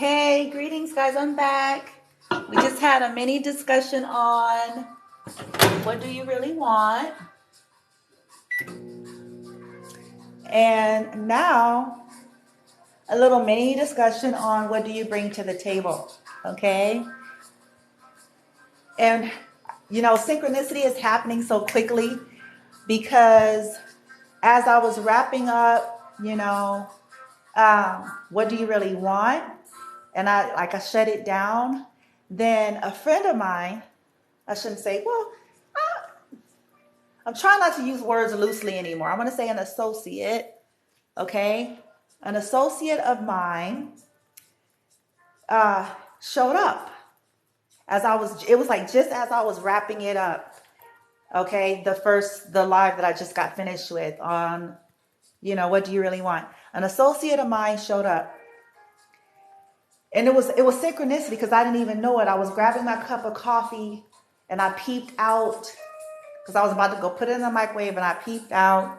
Okay, greetings guys, I'm back. We just had a mini discussion on what do you really want? And now a little mini discussion on what do you bring to the table, okay? And synchronicity is happening so quickly because as I was wrapping up, what do you really want? And I shut it down. Then a friend of mine, I shouldn't say, I'm trying not to use words loosely anymore. I'm going to say an associate, okay? An associate of mine showed up it was like just as I was wrapping it up, okay? The live that I just got finished with on, what do you really want? An associate of mine showed up. And it was synchronicity because I didn't even know it. I was grabbing my cup of coffee and I peeped out because I was about to go put it in the microwave, and I peeped out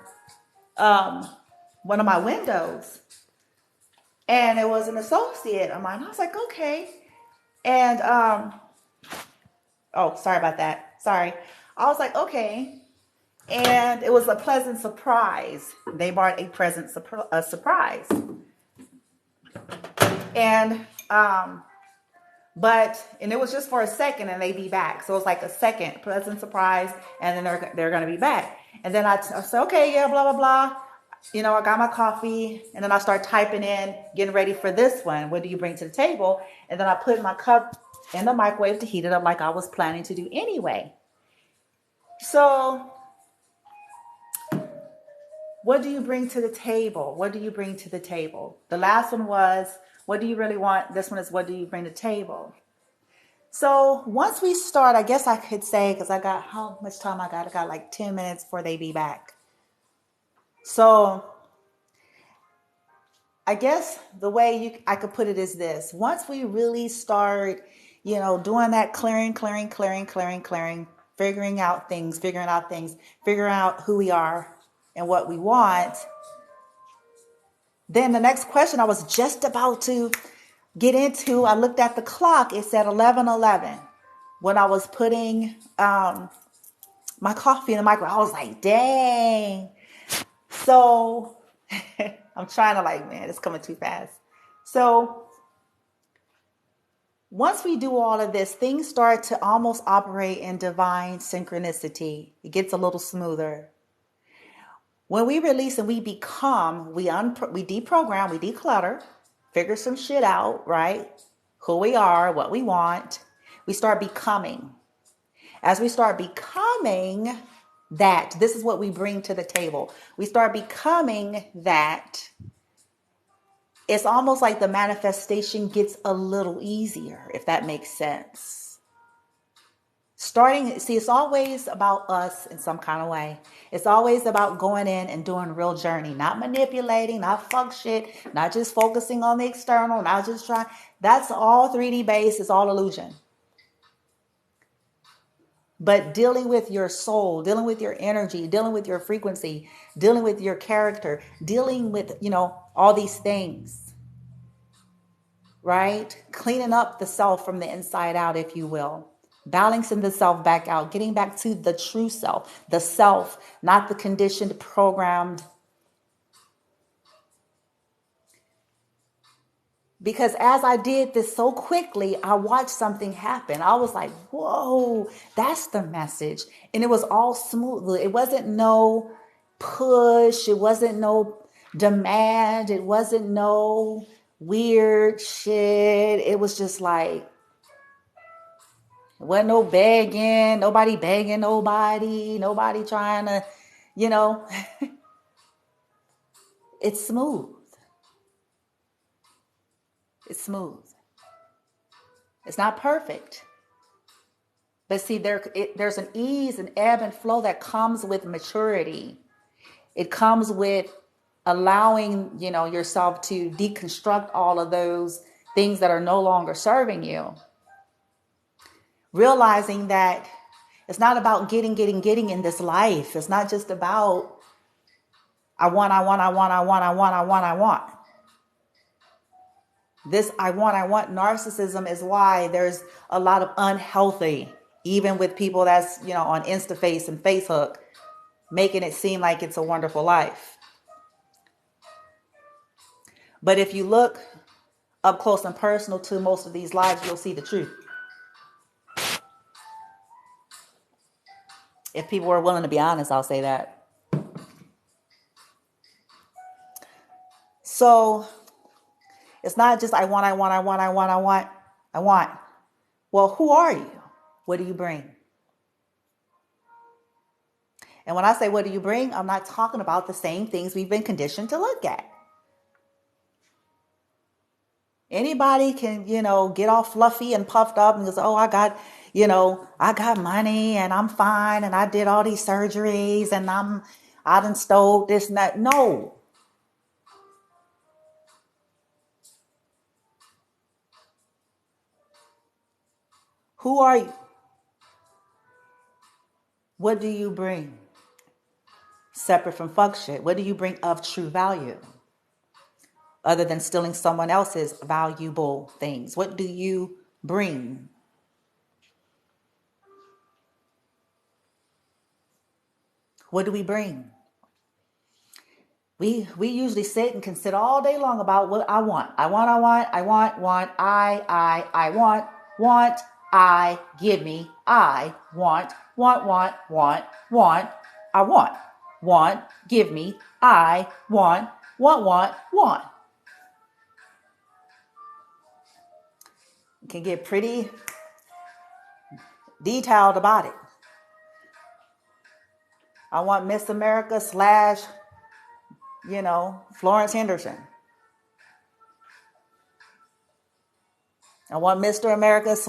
one of my windows. And it was an associate of mine. I was like, okay. And, sorry about that. Sorry. I was like, okay. And it was a pleasant surprise. They brought a surprise. And, and it was just for a second and they'd be back. So it was like a second pleasant surprise and then they're going to be back. And then I said, okay, yeah, blah, blah, blah. I got my coffee and then I start typing in, getting ready for this one. What do you bring to the table? And then I put my cup in the microwave to heat it up like I was planning to do anyway. So what do you bring to the table? What do you bring to the table? The last one was, what do you really want? This one is, what do you bring to the table? So once we start, I guess I could say, because I got, how much time I got? I got like 10 minutes before they be back. So I guess the way I could put it is this. Once we really start, doing that clearing, figuring out things, figuring out who we are and what we want, then the next question I was just about to get into, I looked at the clock. It said 11:11 when I was putting my coffee in the microwave. I was like, dang. So I'm trying to man, it's coming too fast. So once we do all of this, things start to almost operate in divine synchronicity. It gets a little smoother. When we release and we become, we deprogram, we declutter, figure some shit out, right? Who we are, what we want. We start becoming. As we start becoming that, this is what we bring to the table. We start becoming that. It's almost like the manifestation gets a little easier, if that makes sense. It's always about us in some kind of way. It's always about going in and doing real journey, not manipulating, not fuck shit, not just focusing on the external, not just trying. That's all 3D based. It's all illusion. But dealing with your soul, dealing with your energy, dealing with your frequency, dealing with your character, dealing with, all these things, right? Cleaning up the self from the inside out, if you will. Balancing the self back out, getting back to the true self, the self, not the conditioned, programmed. Because as I did this so quickly, I watched something happen. I was like, whoa, that's the message. And it was all smooth. It wasn't no push. It wasn't no demand. It wasn't no weird shit. It was just like, wasn't no begging, nobody begging nobody trying to, it's smooth. It's smooth. It's not perfect. But see, there's an ease and ebb and flow that comes with maturity. It comes with allowing, yourself to deconstruct all of those things that are no longer serving you. Realizing that it's not about getting in this life. It's not just about I want. This I want narcissism is why there's a lot of unhealthy, even with people that's, on InstaFace and Facebook, making it seem like it's a wonderful life. But if you look up close and personal to most of these lives, you'll see the truth. If people were willing to be honest, I'll say that. So it's not just I want. Well, who are you? What do you bring? And when I say what do you bring, I'm not talking about the same things we've been conditioned to look at. Anybody can, get all fluffy and puffed up and go, oh, I got money and I'm fine and I did all these surgeries and I done stole this and that. No. Who are you? What do you bring? Separate from fuck shit. What do you bring of true value? Other than stealing someone else's valuable things. What do you bring? What do we bring? We usually sit and consider all day long about what I want. I want, give me, I want, give me, I want. You can get pretty detailed about it. I want Miss America / Florence Henderson. I want Mr. America /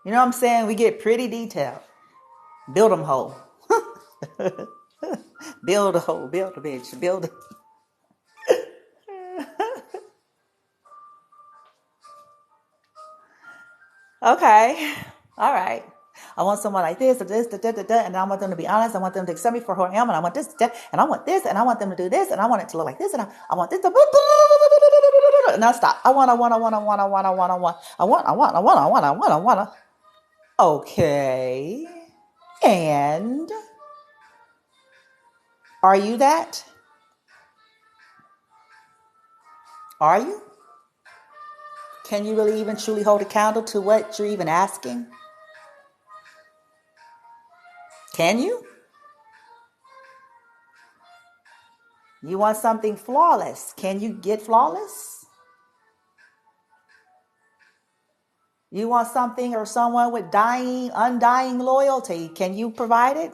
you know what I'm saying? We get pretty detailed. Build them whole. Build a hole. Build a bitch. Build a... Okay. All right. I want someone like this, or this, and I want them to be honest. I want them to accept me for who I am, and I want this, and I want this, and I want them to do this, and I want it to look like this, and I want this. Now stop. I want. Okay. And are you that? Are you? Can you really even truly hold a candle to what you're even asking? Can you? You want something flawless. Can you get flawless? You want something or someone with undying loyalty. Can you provide it?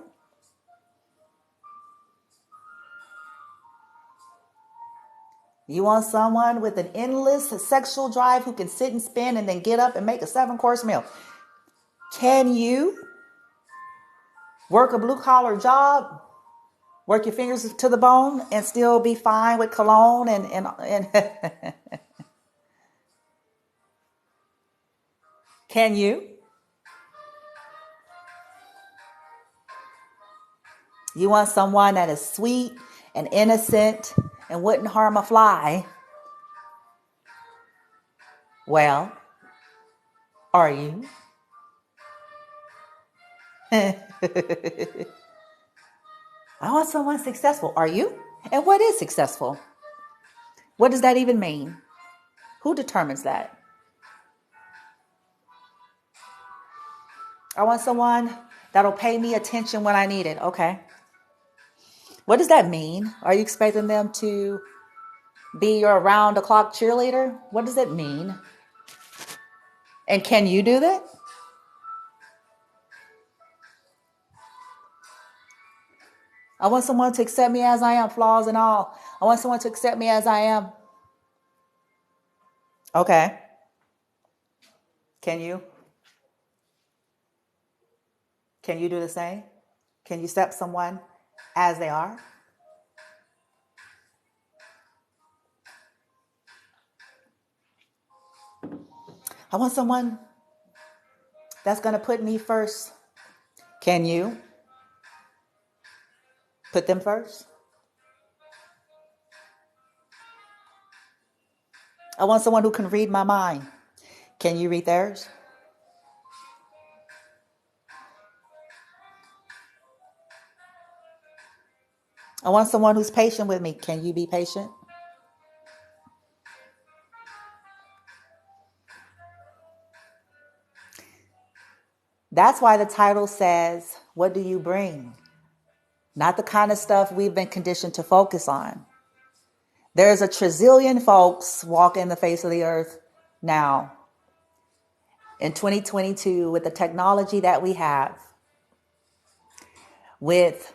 You want someone with an endless sexual drive who can sit and spin and then get up and make a 7-course meal. Can you work a blue-collar job, work your fingers to the bone, and still be fine with cologne and Can you? You want someone that is sweet and innocent and wouldn't harm a fly. Well, are you? I want someone successful. Are you? And what is successful? What does that even mean? Who determines that? I want someone that'll pay me attention when I need it. Okay. What does that mean? Are you expecting them to be your around-the-clock cheerleader? What does it mean? And can you do that? I want someone to accept me as I am, flaws and all. I want someone to accept me as I am. Okay. Can you? Can you do the same? Can you accept someone as they are? I want someone that's going to put me first. Can you put them first? I want someone who can read my mind. Can you read theirs? I want someone who's patient with me. Can you be patient? That's why the title says, what do you bring? Not the kind of stuff we've been conditioned to focus on. There's a trillion folks walking the face of the earth now in 2022 with the technology that we have, with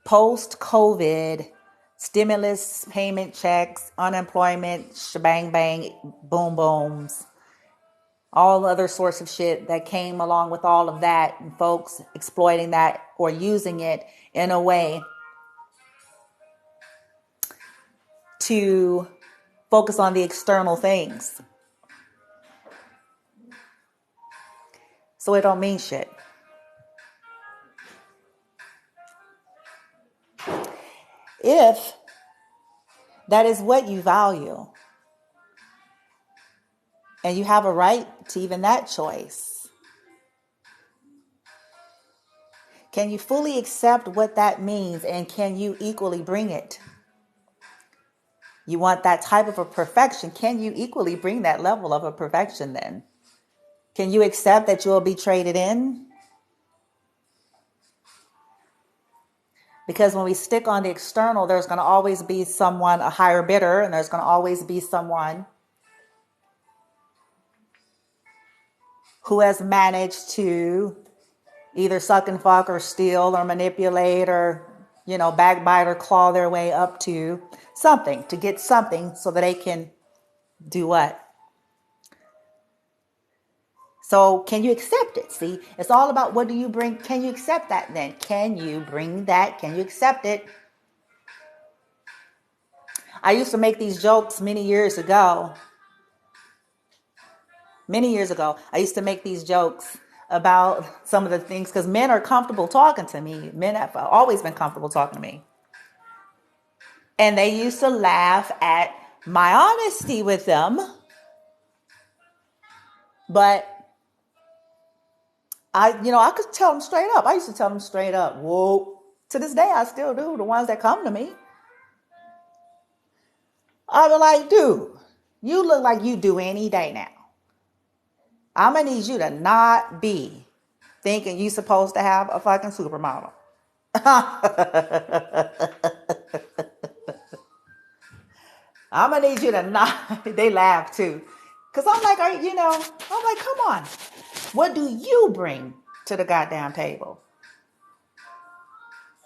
post-COVID stimulus payment checks, unemployment, shebang bang, boom booms, all other sorts of shit that came along with all of that, and folks exploiting that or using it in a way to focus on the external things. So it don't mean shit. If that is what you value, and you have a right to even that choice, can you fully accept what that means, and can you equally bring it? You want that type of a perfection. Can you equally bring that level of a perfection then? Can you accept that you'll be traded in? Because when we stick on the external, there's going to always be someone, a higher bidder, and there's going to always be someone who has managed to either suck and fuck or steal or manipulate or, backbite or claw their way up to something, to get something so that they can do what? So can you accept it? See, it's all about what do you bring? Can you accept that then? Can you bring that? Can you accept it? I used to make these jokes many years ago. I used to make these jokes about some of the things because men are comfortable talking to me. Men have always been comfortable talking to me. And they used to laugh at my honesty with them. But I could tell them straight up. I used to tell them straight up. Whoa. To this day, I still do. The ones that come to me. I be like, dude, you look like you do any day now. I'm going to need you to not be thinking you supposed to have a fucking supermodel. I'm going to need you to not. They laugh too. Because I'm like, come on. What do you bring to the goddamn table?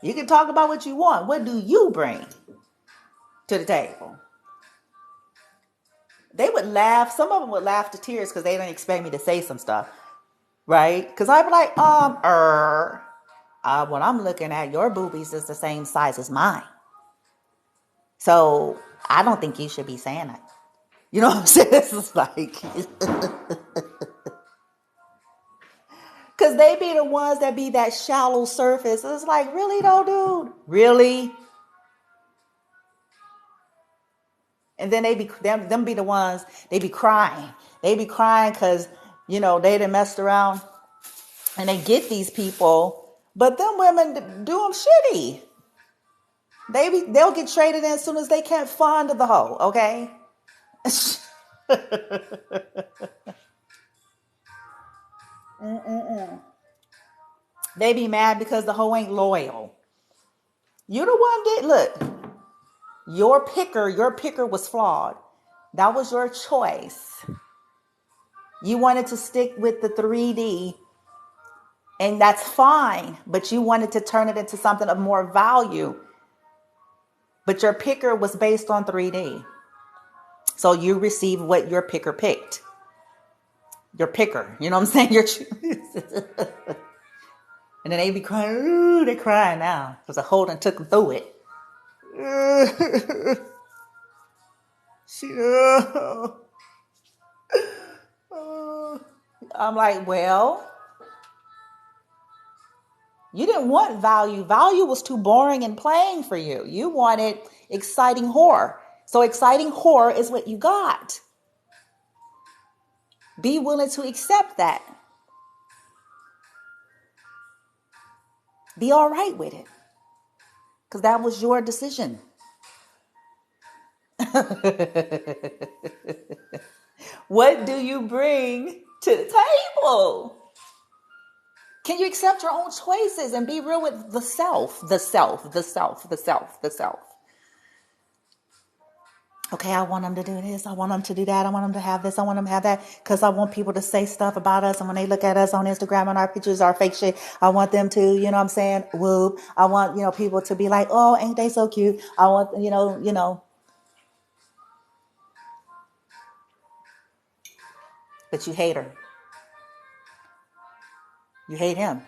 You can talk about what you want. What do you bring to the table? They would laugh. Some of them would laugh to tears because they didn't expect me to say some stuff. Right? Because I'd be like, when I'm looking at your boobies is the same size as mine. So I don't think you should be saying that. You know what I'm saying? This is like, because they be the ones that be that shallow surface. It's like, really though, dude? Really? And then them be the ones, they be crying. They be crying because, they done messed around and they get these people. But them women do them shitty. They'll get traded in as soon as they can't find the hoe, okay? They be mad because the hoe ain't loyal. You the one look, your picker was flawed. That was your choice. You wanted to stick with the 3D, and that's fine, but you wanted to turn it into something of more value. But your picker was based on 3D. So you received what your picker picked. Your picker, you know what I'm saying? And then they be crying. Ooh, they crying now because the Holden took them through it. I'm like, well, you didn't want value. Value was too boring and plain for you. You wanted exciting horror. So exciting horror is what you got. Be willing to accept that. Be all right with it. Because that was your decision. What do you bring to the table? Can you accept your own choices and be real with the self? Okay, I want them to do this. I want them to do that. I want them to have this. I want them to have that. Because I want people to say stuff about us. And when they look at us on Instagram and our pictures, our fake shit, I want them to, you know what I'm saying? Whoop. I want, people to be like, oh, ain't they so cute? I want, But you hate her. You hate him.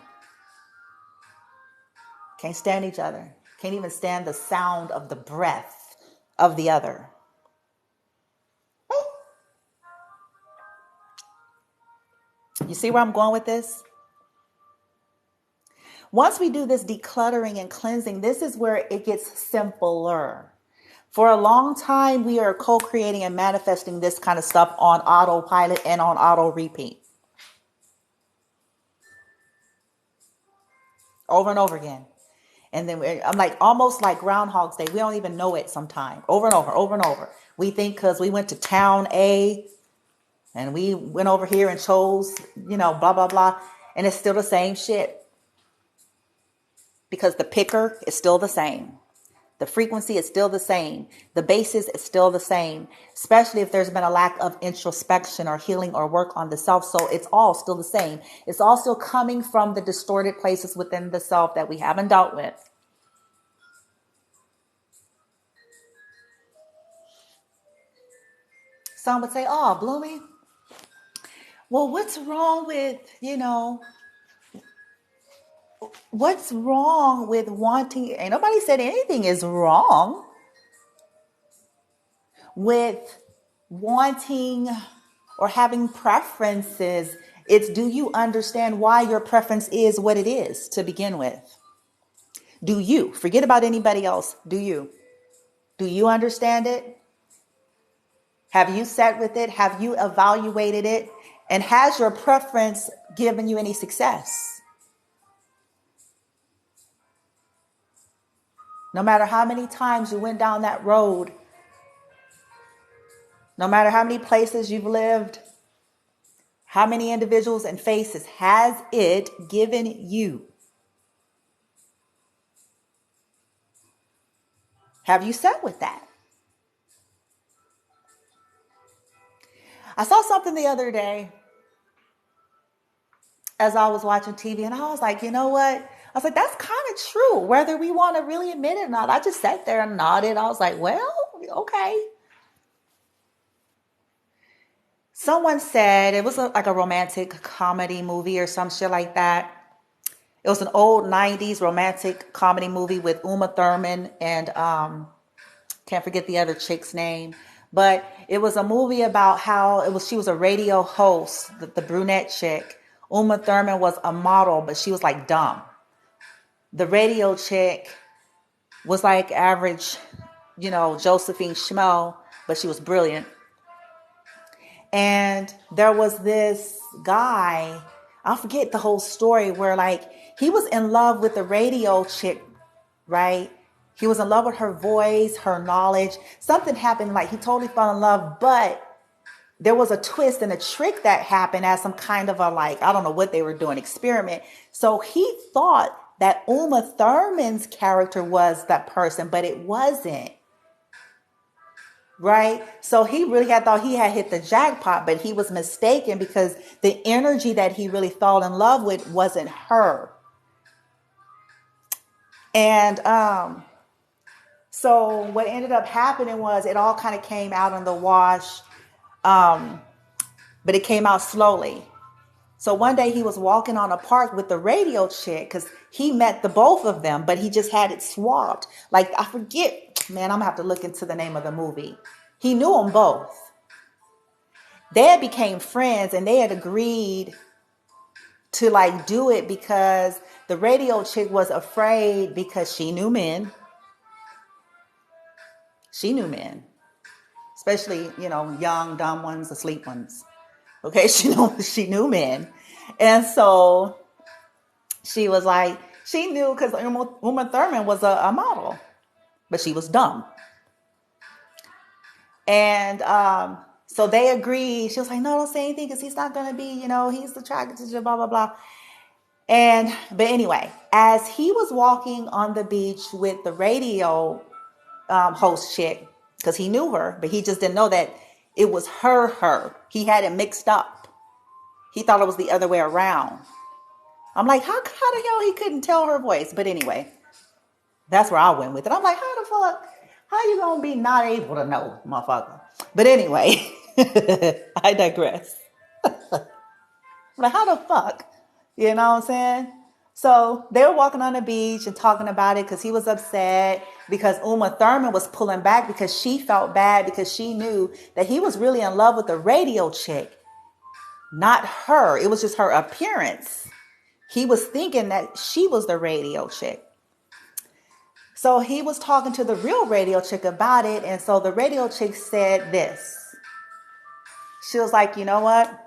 Can't stand each other. Can't even stand the sound of the breath of the other. You see where I'm going with this? Once we do this decluttering and cleansing, this is where it gets simpler. For a long time, we are co-creating and manifesting this kind of stuff on autopilot and on auto repeat. Over and over again. And then I'm like, almost like Groundhog's Day. We don't even know it sometimes. Over and over, over and over. We think because we went to town A and we went over here and chose, blah, blah, blah. And it's still the same shit. Because the picker is still the same. The frequency is still the same. The basis is still the same, especially if there's been a lack of introspection or healing or work on the self. So it's all still the same. It's all still coming from the distorted places within the self that we haven't dealt with. Some would say, oh, Bloomy, well, what's wrong with, what's wrong with wanting, ain't nobody said anything is wrong with wanting or having preferences. It's, do you understand why your preference is what it is to begin with? Do you? Forget about anybody else. Do you? Do you understand it? Have you sat with it? Have you evaluated it? And has your preference given you any success? No matter how many times you went down that road, no matter how many places you've lived, how many individuals and faces has it given you? Have you sat with that? I saw something the other day as I was watching TV, and I was like, you know what? I was like, that's kind of true, whether we want to really admit it or not. I just sat there and nodded. I was like, well, okay. Someone said it was like a romantic comedy movie or some shit like that. It was an old 90s romantic comedy movie with Uma Thurman and can't forget the other chick's name. But it was a movie about how she was a radio host, the brunette chick. Uma Thurman was a model, but she was like dumb. The radio chick was like average, Josephine Schmo, but she was brilliant. And there was this guy, I forget the whole story, where like he was in love with the radio chick, right? He was in love with her voice, her knowledge. Something happened, like he totally fell in love, but there was a twist and a trick that happened as some kind of a, like, I don't know what they were doing, experiment. So he thought that Uma Thurman's character was that person, but it wasn't. Right? So he really had thought he had hit the jackpot, but he was mistaken because the energy that he really fell in love with wasn't her. And so what ended up happening was it all kind of came out in the wash, but it came out slowly. So one day he was walking on a park with the radio chick because he met the both of them, but he just had it swapped. Like, I forget, man, I'm gonna have to look into the name of the movie. He knew them both. They had became friends and they had agreed to like do it because the radio chick was afraid because she knew men. She knew men. especially, young, dumb ones, asleep ones. Okay, she knew men. And so she was like, she knew because Uma Thurman was a model, but she was dumb. And so they agreed. She was like, no, don't say anything because he's not going to be, he's attracted to you, blah, blah, blah. But anyway, as he was walking on the beach with the radio host chick, because he knew her, but he just didn't know that it was her. He had it mixed up. He thought it was the other way around. I'm like, how the hell he couldn't tell her voice? But anyway, that's where I went with it. I'm like, how the fuck? How you gonna be not able to know, motherfucker? But anyway, I digress. Like, how the fuck? You know what I'm saying? So they were walking on the beach and talking about it because he was upset because Uma Thurman was pulling back because she felt bad because she knew that he was really in love with the radio chick, not her. It was just her appearance. He was thinking that she was the radio chick. So he was talking to the real radio chick about it. And so the radio chick said this. She was like, you know what?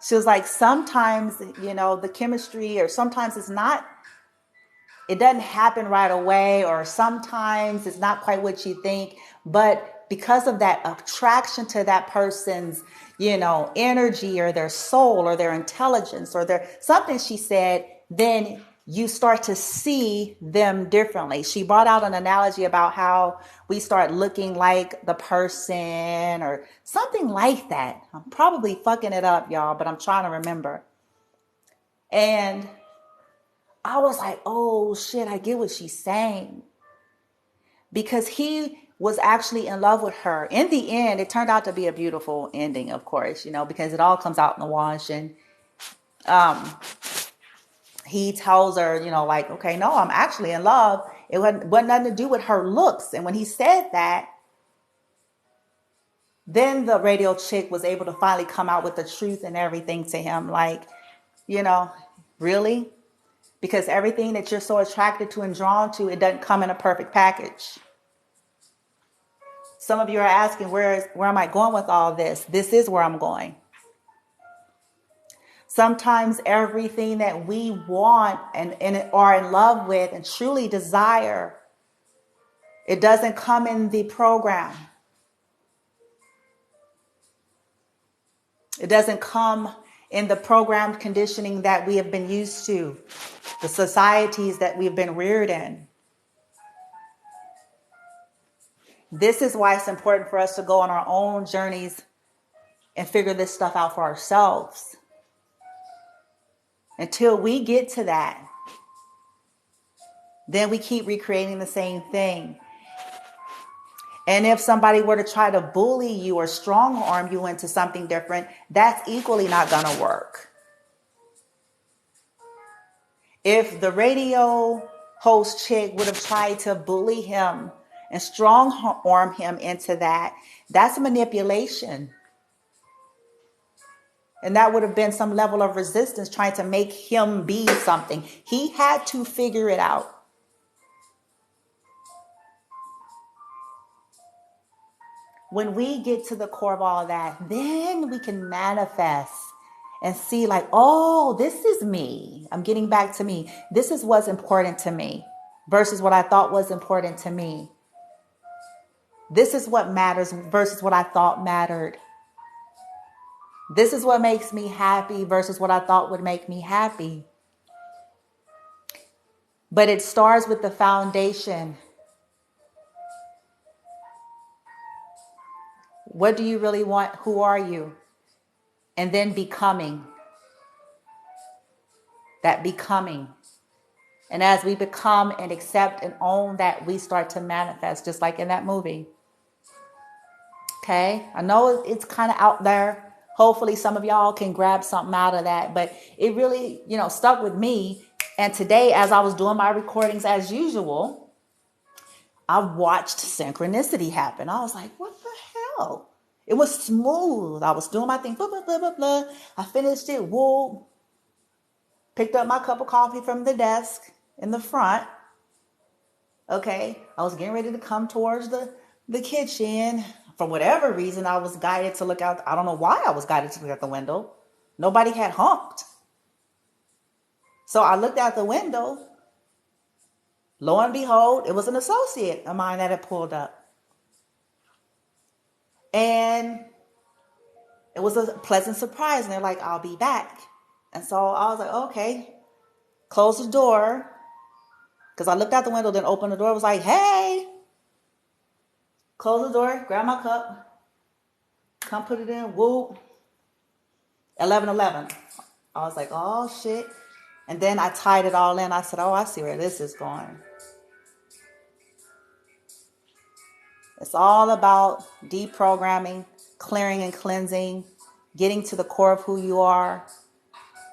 She was like, sometimes, the chemistry, or sometimes it doesn't happen right away, or sometimes it's not quite what you think. But because of that attraction to that person's, energy or their soul or their intelligence or their something, she said, then you start to see them differently. She brought out an analogy about how we start looking like the person or something like that. I'm probably fucking it up, y'all, but I'm trying to remember. And I was like, oh shit, I get what she's saying. Because he was actually in love with her. In the end, it turned out to be a beautiful ending, of course, because it all comes out in the wash. And he tells her, like, okay, no, I'm actually in love. It wasn't nothing to do with her looks. And when he said that, then the radio chick was able to finally come out with the truth and everything to him. Like, really? Because everything that you're so attracted to and drawn to, it doesn't come in a perfect package. Some of you are asking, where am I going with all this? This is where I'm going. Sometimes everything that we want and are in love with and truly desire, it doesn't come in the program. It doesn't come in the programmed conditioning that we have been used to, the societies that we've been reared in. This is why it's important for us to go on our own journeys and figure this stuff out for ourselves. Until we get to that, then we keep recreating the same thing. And if somebody were to try to bully you or strong arm you into something different, that's equally not going to work. If the radio host chick would have tried to bully him and strong arm him into that, that's manipulation. And that would have been some level of resistance trying to make him be something. He had to figure it out. When we get to the core of all of that, then we can manifest and see like, oh, this is me. I'm getting back to me. This is what's important to me versus what I thought was important to me. This is what matters versus what I thought mattered. This is what makes me happy versus what I thought would make me happy. But it starts with the foundation. What do you really want? Who are you? And then becoming. That becoming. And as we become and accept and own that, we start to manifest, just like in that movie. Okay? I know it's kind of out there. Hopefully some of y'all can grab something out of that. But it really, stuck with me. And today, as I was doing my recordings as usual, I watched synchronicity happen. I was like, what the hell? It was smooth. I was doing my thing. Blah, blah, blah, blah, blah. I finished it. Whoa. Picked up my cup of coffee from the desk in the front. Okay. I was getting ready to come towards the the kitchen. For whatever reason, I was guided to look out. I don't know why I was guided to look out the window. Nobody had honked. So I looked out the window. Lo and behold, it was an associate of mine that had pulled up. And it was a pleasant surprise. And they're like, I'll be back. And so I was like, okay. Close the door. Because I looked out the window, then opened the door. I was like, hey. Close the door. Grab my cup. Come put it in. Whoop. 11:11. I was like, oh, shit. And then I tied it all in. I said, oh, I see where this is going. It's all about deprogramming, clearing and cleansing, getting to the core of who you are,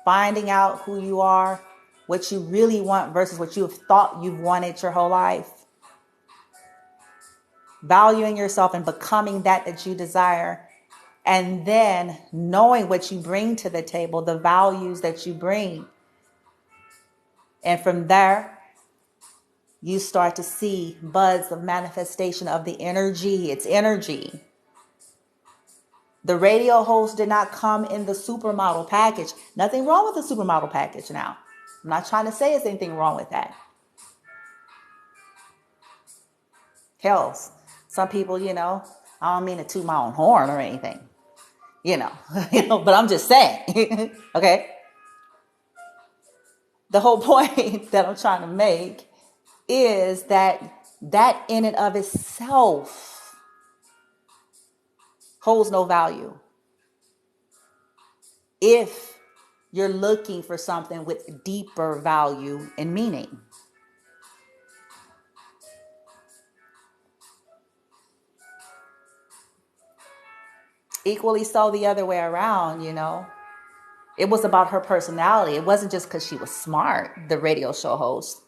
finding out who you are, what you really want versus what you have thought you've wanted your whole life. Valuing yourself and becoming that you desire. And then knowing what you bring to the table, the values that you bring. And from there, you start to see buds of manifestation of the energy. It's energy. The radio host did not come in the supermodel package. Nothing wrong with the supermodel package now. I'm not trying to say there's anything wrong with that. Hell, some people, I don't mean to toot my own horn or anything, but I'm just saying, okay? The whole point that I'm trying to make is that in and of itself holds no value. If you're looking for something with deeper value and meaning. Equally so the other way around, It was about her personality. It wasn't just because she was smart, the radio show host.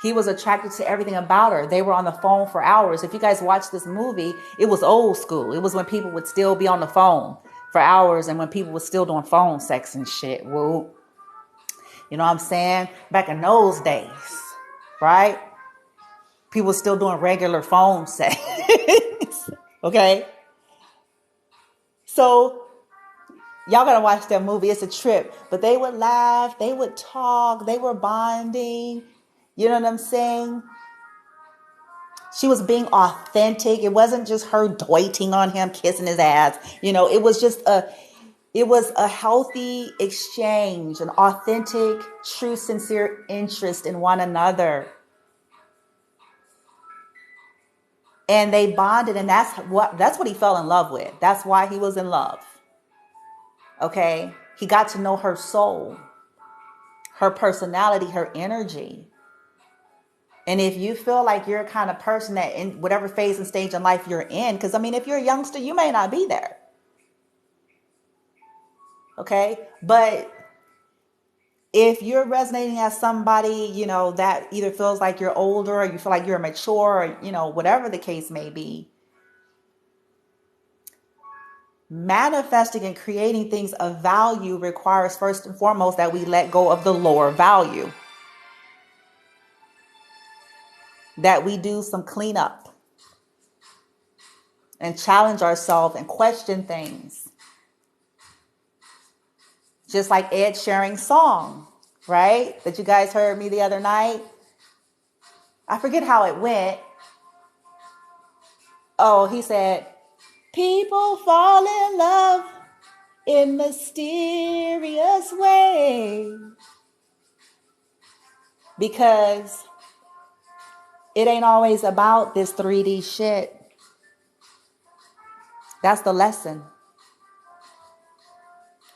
He was attracted to everything about her. They were on the phone for hours. If you guys watch this movie, it was old school. It was when people would still be on the phone for hours and when people were still doing phone sex and shit. Woo. You know what I'm saying? Back in those days, right? People were still doing regular phone sex. Okay? So y'all gotta watch that movie. It's a trip. But they would laugh. They would talk. They were bonding. You know what I'm saying? She was being authentic. It wasn't just her doiting on him, kissing his ass. It was just a healthy exchange, an authentic, true, sincere interest in one another. And they bonded, and that's what he fell in love with. That's why he was in love. Okay? He got to know her soul, her personality, her energy. And if you feel like you're a kind of person that in whatever phase and stage in life you're in, because if you're a youngster, you may not be there. Okay? But if you're resonating as somebody, that either feels like you're older or you feel like you're mature or, whatever the case may be, manifesting and creating things of value requires first and foremost that we let go of the lower value. That we do some cleanup and challenge ourselves and question things. Just like Ed Sheeran's song, right? That you guys heard me the other night. I forget how it went. Oh, he said, people fall in love in mysterious ways. Because it ain't always about this 3D shit. That's the lesson.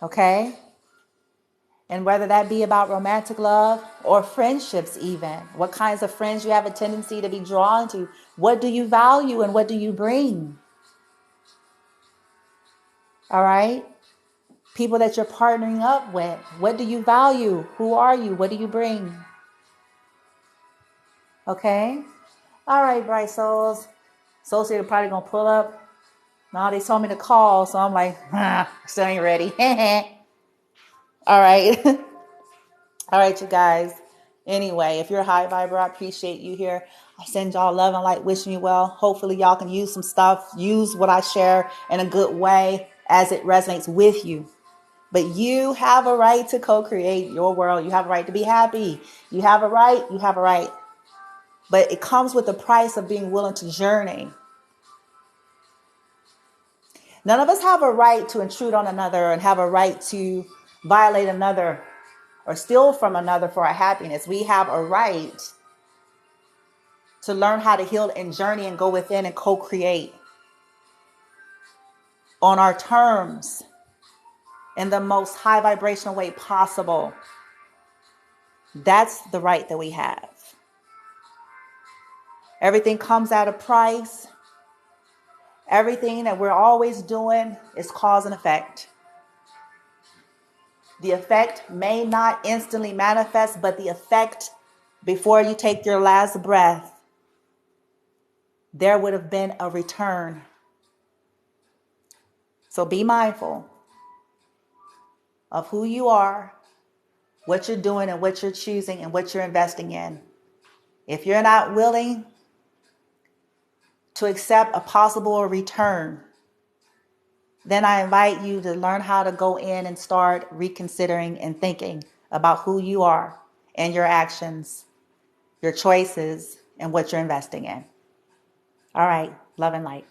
Okay? And whether that be about romantic love or friendships even. What kinds of friends you have a tendency to be drawn to. What do you value and what do you bring? All right? People that you're partnering up with. What do you value? Who are you? What do you bring? Okay? All right, bright souls. Associate probably going to pull up. No, they told me to call, so I'm like, still ain't ready. All right. All right, you guys. Anyway, if you're a high viber, I appreciate you here. I send y'all love and light, wishing you well. Hopefully y'all can use some stuff, use what I share in a good way as it resonates with you. But you have a right to co-create your world. You have a right to be happy. You have a right. You have a right. But it comes with the price of being willing to journey. None of us have a right to intrude on another and have a right to violate another or steal from another for our happiness. We have a right to learn how to heal and journey and go within and co-create on our terms in the most high vibrational way possible. That's the right that we have. Everything comes at a price. Everything that we're always doing is cause and effect. The effect may not instantly manifest, but the effect before you take your last breath, there would have been a return. So be mindful of who you are, what you're doing and what you're choosing and what you're investing in. If you're not willing to accept a possible return, then I invite you to learn how to go in and start reconsidering and thinking about who you are and your actions, your choices, and what you're investing in. All right. Love and light.